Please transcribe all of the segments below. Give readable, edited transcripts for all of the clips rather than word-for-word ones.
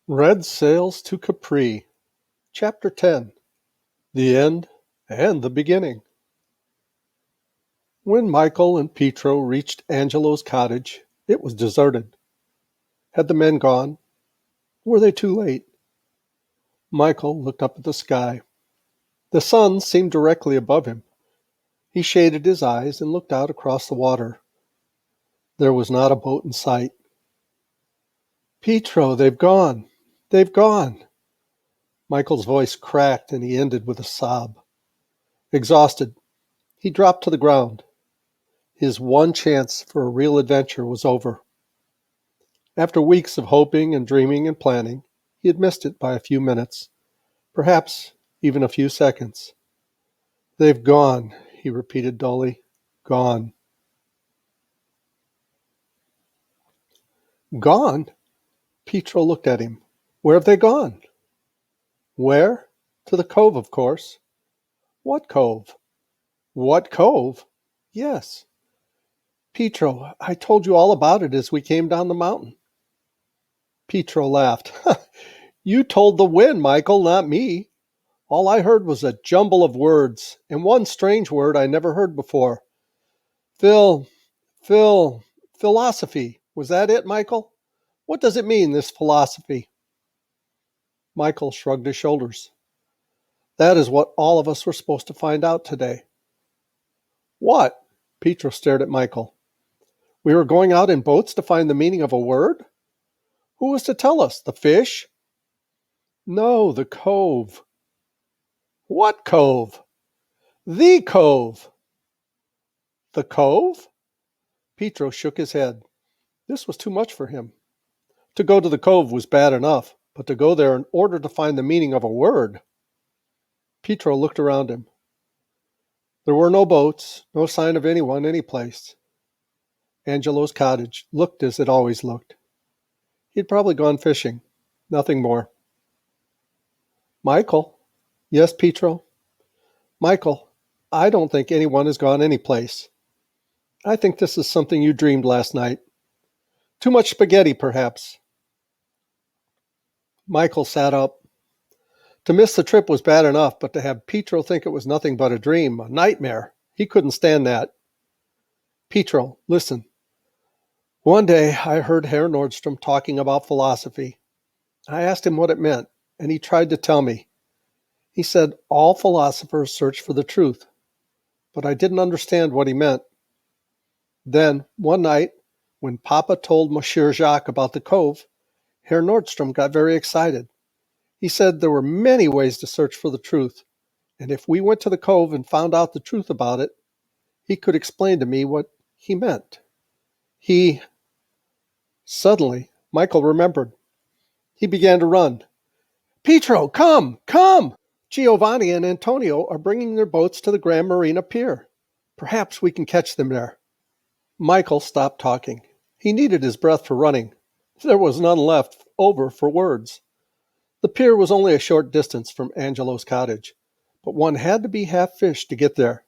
Red Sails to Capri, Chapter 10. The End and the Beginning. When Michael and Pietro reached Angelo's cottage, it was deserted. Had the men gone? Were they too late? Michael looked up at the sky. The sun seemed directly above him. He shaded his eyes and looked out across the water. There was not a boat in sight. Pietro, they've gone! They've gone! Michael's voice cracked and he ended with a sob. Exhausted, he dropped to the ground. His one chance for a real adventure was over. After weeks of hoping and dreaming and planning, he had missed it by a few minutes, perhaps even a few seconds. They've gone, he repeated dully. Gone. Gone? Pietro looked at him. Where have they gone? Where? To the cove, of course. What cove? What cove? Yes. Pietro, I told you all about it as we came down the mountain. Pietro laughed. You told the wind, Michael, not me. All I heard was a jumble of words, and one strange word I never heard before. Phil, philosophy. Was that it, Michael? What does it mean, this philosophy? Michael shrugged his shoulders. That is what all of us were supposed to find out today. What? Pietro stared at Michael. We were going out in boats to find the meaning of a word? Who was to tell us? The fish? No, the cove. What cove? The cove. The cove? Pietro shook his head. This was too much for him. To go to the cove was bad enough, but to go there in order to find the meaning of a word. Pietro looked around him. There were no boats, no sign of anyone any place. Angelo's cottage looked as it always looked. He'd probably gone fishing. Nothing more. Michael? Yes, Pietro? Michael, I don't think anyone has gone any place. I think this is something you dreamed last night. Too much spaghetti, perhaps. Michael sat up. To miss the trip was bad enough, but to have Pietro think it was nothing but a dream, a nightmare, he couldn't stand that. Pietro, listen. One day I heard Herr Nordstrom talking about philosophy. I asked him what it meant, and he tried to tell me. He said all philosophers search for the truth, but I didn't understand what he meant. Then, one night, when Papa told Monsieur Jacques about the cove, Herr Nordstrom got very excited. He said there were many ways to search for the truth, and if we went to the cove and found out the truth about it, he could explain to me what he meant. Suddenly, Michael remembered. He began to run. Pietro, come! Come! Giovanni and Antonio are bringing their boats to the Grand Marina Pier. Perhaps we can catch them there. Michael stopped talking. He needed his breath for running. There was none left over for words. The pier was only a short distance from Angelo's cottage, but one had to be half-fish to get there.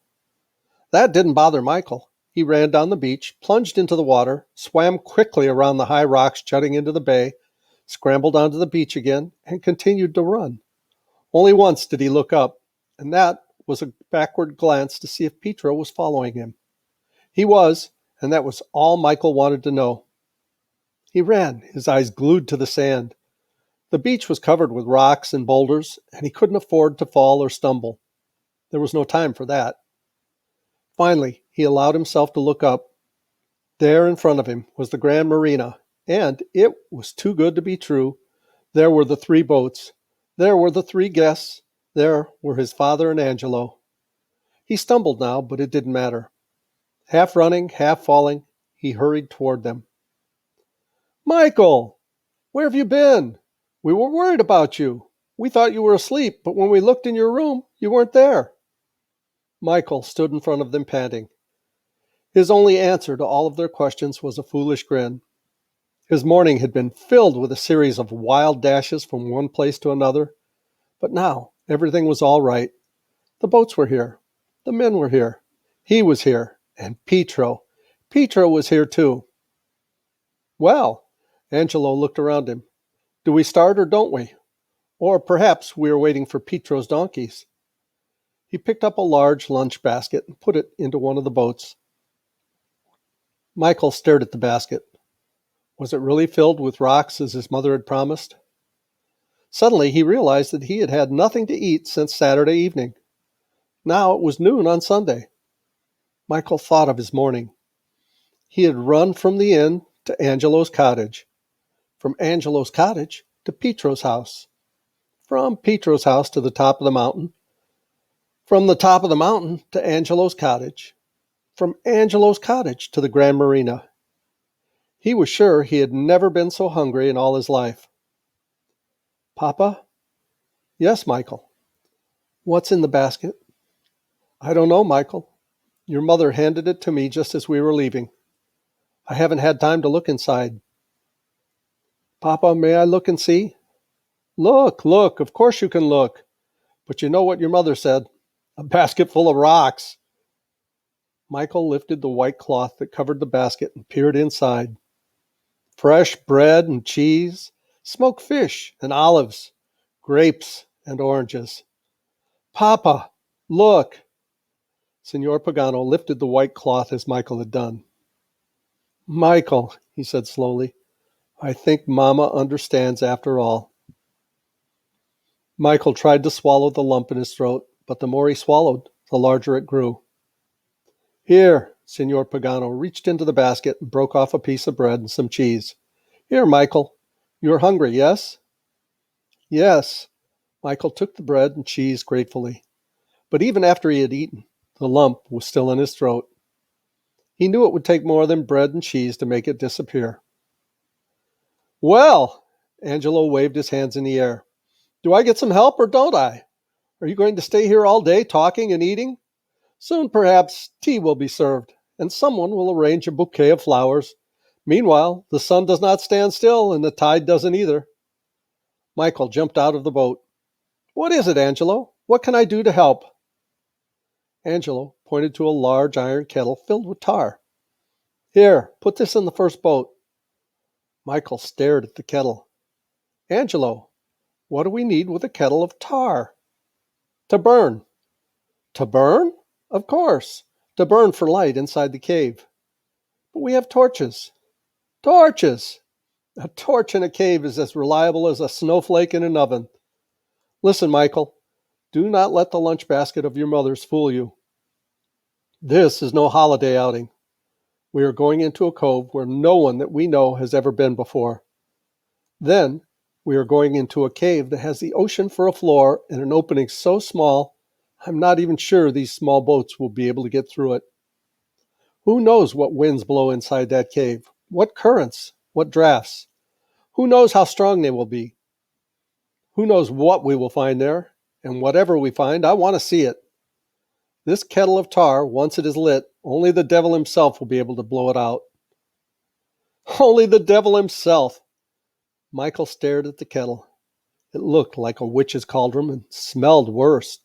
That didn't bother Michael. He ran down the beach, plunged into the water, swam quickly around the high rocks jutting into the bay, scrambled onto the beach again, and continued to run. Only once did he look up, and that was a backward glance to see if Pietro was following him. He was, and that was all Michael wanted to know. He ran, his eyes glued to the sand. The beach was covered with rocks and boulders, and he couldn't afford to fall or stumble. There was no time for that. Finally, he allowed himself to look up. There in front of him was the Grand Marina, and it was too good to be true. There were the three boats. There were the three guests. There were his father and Angelo. He stumbled now, but it didn't matter. Half running, half falling, he hurried toward them. Michael! Where have you been? We were worried about you. We thought you were asleep, but when we looked in your room, you weren't there. Michael stood in front of them panting. His only answer to all of their questions was a foolish grin. His morning had been filled with a series of wild dashes from one place to another, but now everything was all right. The boats were here. The men were here. He was here. And Pietro was here too. Well, Angelo looked around him. Do we start or don't we? Or perhaps we are waiting for Petro's donkeys. He picked up a large lunch basket and put it into one of the boats. Michael stared at the basket. Was it really filled with rocks as his mother had promised? Suddenly he realized that he had had nothing to eat since Saturday evening. Now it was noon on Sunday. Michael thought of his morning. He had run from the inn to Angelo's cottage, from Angelo's cottage to Petro's house, from Petro's house to the top of the mountain, from the top of the mountain to Angelo's cottage, from Angelo's cottage to the Grand Marina. He was sure he had never been so hungry in all his life. Papa? Yes, Michael. What's in the basket? I don't know, Michael. Your mother handed it to me just as we were leaving. I haven't had time to look inside. Papa, may I look and see? Look, look, of course you can look. But you know what your mother said. A basket full of rocks. Michael lifted the white cloth that covered the basket and peered inside. Fresh bread and cheese, smoked fish and olives, grapes and oranges. Papa, look! Signor Pagano lifted the white cloth as Michael had done. Michael, he said slowly, I think Mama understands after all. Michael tried to swallow the lump in his throat, but the more he swallowed, the larger it grew. Here, Signor Pagano reached into the basket and broke off a piece of bread and some cheese. Here, Michael. You are hungry, yes? Yes. Michael took the bread and cheese gratefully. But even after he had eaten, the lump was still in his throat. He knew it would take more than bread and cheese to make it disappear. Well, Angelo waved his hands in the air. Do I get some help or don't I? Are you going to stay here all day talking and eating? Soon, perhaps, tea will be served, and someone will arrange a bouquet of flowers. Meanwhile, the sun does not stand still, and the tide doesn't either. Michael jumped out of the boat. What is it, Angelo? What can I do to help? Angelo pointed to a large iron kettle filled with tar. Here, put this in the first boat. Michael stared at the kettle. Angelo, what do we need with a kettle of tar? To burn. To burn? Of course. To burn for light inside the cave. But we have torches. Torches! A torch in a cave is as reliable as a snowflake in an oven. Listen, Michael, do not let the lunch basket of your mother's fool you. This is no holiday outing. We are going into a cove where no one that we know has ever been before. Then, we are going into a cave that has the ocean for a floor and an opening so small, I'm not even sure these small boats will be able to get through it. Who knows what winds blow inside that cave? What currents? What drafts? Who knows how strong they will be? Who knows what we will find there? And whatever we find, I want to see it. This kettle of tar, once it is lit, only the devil himself will be able to blow it out. Only the devil himself! Michael stared at the kettle. It looked like a witch's cauldron and smelled worse.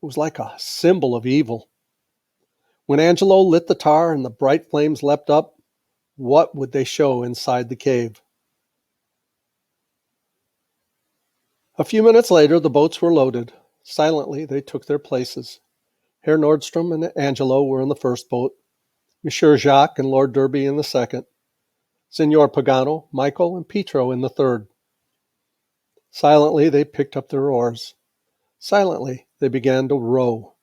It was like a symbol of evil. When Angelo lit the tar and the bright flames leapt up, what would they show inside the cave? A few minutes later, the boats were loaded. Silently, they took their places. Herr Nordstrom and Angelo were in the first boat, Monsieur Jacques and Lord Derby in the second, Signor Pagano, Michael, and Pietro in the third. Silently, they picked up their oars. Silently, they began to row.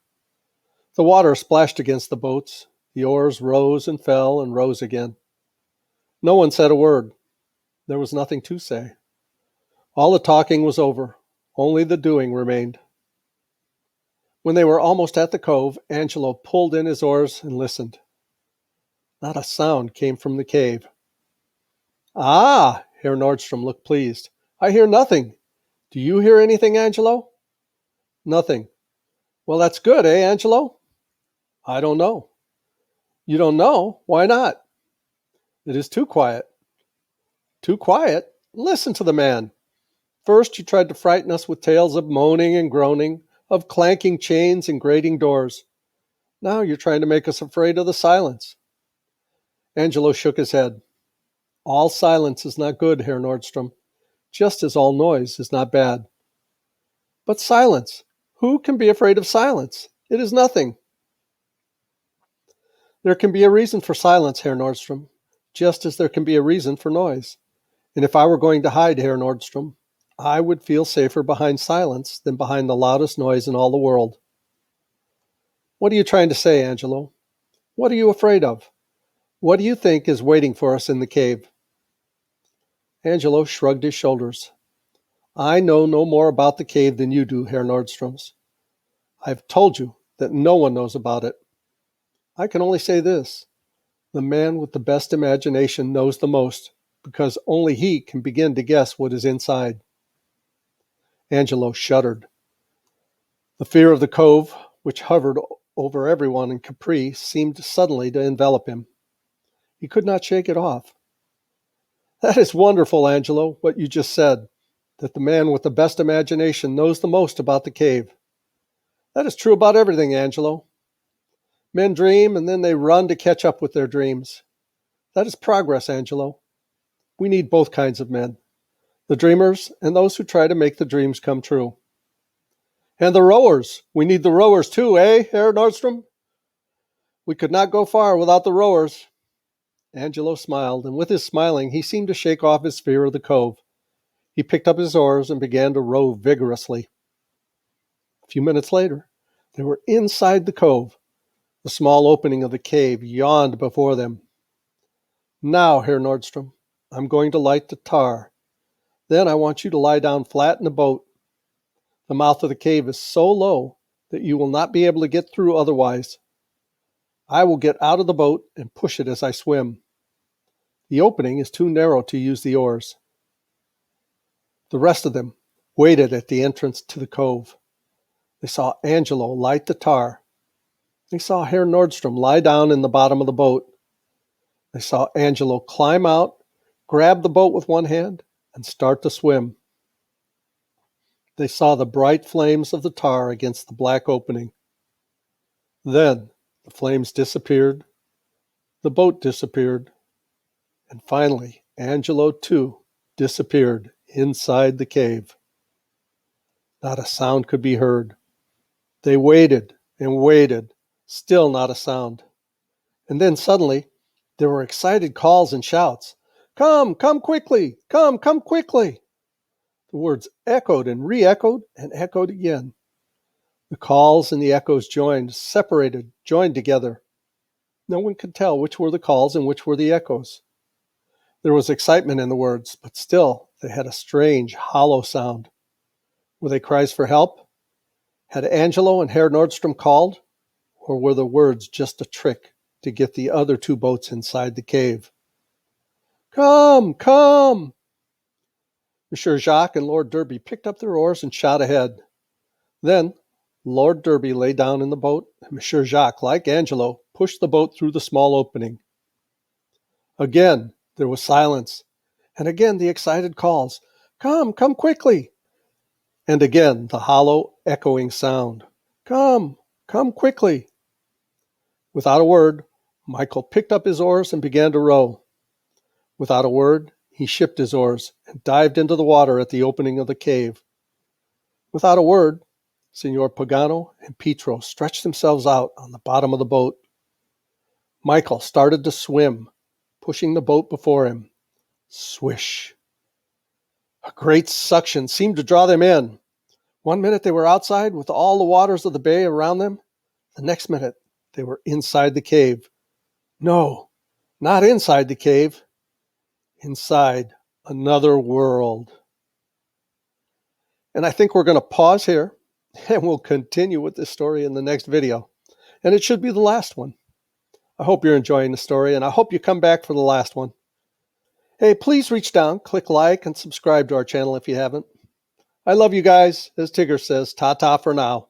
The water splashed against the boats. The oars rose and fell and rose again. No one said a word. There was nothing to say. All the talking was over. Only the doing remained. When they were almost at the cove, Angelo pulled in his oars and listened. Not a sound came from the cave. Ah, Herr Nordstrom looked pleased. I hear nothing. Do you hear anything, Angelo? Nothing. Well, that's good, eh, Angelo? I don't know. You don't know? Why not? It is too quiet. Too quiet? Listen to the man. First, you tried to frighten us with tales of moaning and groaning, of clanking chains and grating doors. Now you're trying to make us afraid of the silence. Angelo shook his head. All silence is not good, Herr Nordstrom. just as all noise is not bad. But silence. Who can be afraid of silence? It is nothing. There can be a reason for silence, Herr Nordstrom, just as there can be a reason for noise. And if I were going to hide, Herr Nordstrom, I would feel safer behind silence than behind the loudest noise in all the world. What are you trying to say, Angelo? What are you afraid of? What do you think is waiting for us in the cave? Angelo shrugged his shoulders. I know no more about the cave than you do, Herr Nordstroms. I've told you that no one knows about it. I can only say this. The man with the best imagination knows the most, because only he can begin to guess what is inside. Angelo shuddered. The fear of the cove, which hovered over everyone in Capri, seemed suddenly to envelop him. He could not shake it off. That is wonderful, Angelo, what you just said, that the man with the best imagination knows the most about the cave. That is true about everything, Angelo. Men dream and then they run to catch up with their dreams. That is progress, Angelo. We need both kinds of men, the dreamers and those who try to make the dreams come true. And the rowers. We need the rowers too, eh, Herr Nordstrom? We could not go far without the rowers. Angelo smiled, and with his smiling he seemed to shake off his fear of the cove. He picked up his oars and began to row vigorously. A few minutes later, they were inside the cove. The small opening of the cave yawned before them. Now, Herr Nordstrom, I'm going to light the tar. Then I want you to lie down flat in the boat. The mouth of the cave is so low that you will not be able to get through otherwise. I will get out of the boat and push it as I swim. The opening is too narrow to use the oars. The rest of them waited at the entrance to the cove. They saw Angelo light the tar. They saw Herr Nordstrom lie down in the bottom of the boat. They saw Angelo climb out, grab the boat with one hand, and start to swim. They saw the bright flames of the tar against the black opening. Then the flames disappeared, the boat disappeared, and finally Angelo, too, disappeared inside the cave. Not a sound could be heard. They waited and waited, still not a sound. And then suddenly there were excited calls and shouts. Come, come quickly! Come, come quickly! The words echoed and re-echoed and echoed again. The calls and the echoes joined, separated, joined together. No one could tell which were the calls and which were the echoes. There was excitement in the words, but still they had a strange, hollow sound. Were they cries for help? Had Angelo and Herr Nordstrom called? Or were the words just a trick to get the other two boats inside the cave? Come, come! Monsieur Jacques and Lord Derby picked up their oars and shot ahead. Then Lord Derby lay down in the boat, and Monsieur Jacques, like Angelo, pushed the boat through the small opening. Again there was silence, and again the excited calls, Come, come quickly! And again the hollow, echoing sound, Come, come quickly! Without a word, Michael picked up his oars and began to row. Without a word, he shipped his oars and dived into the water at the opening of the cave. Without a word, Signor Pagano and Pietro stretched themselves out on the bottom of the boat. Michael started to swim, pushing the boat before him. Swish! A great suction seemed to draw them in. One minute they were outside with all the waters of the bay around them. The next minute they were inside the cave. No, not inside the cave. Inside another world. And I think we're going to pause here, and we'll continue with this story in the next video. And it should be the last one. I hope you're enjoying the story, and I hope you come back for the last one. Hey, please reach down, click like, and subscribe to our channel if you haven't. I love you guys. As Tigger says, ta-ta for now.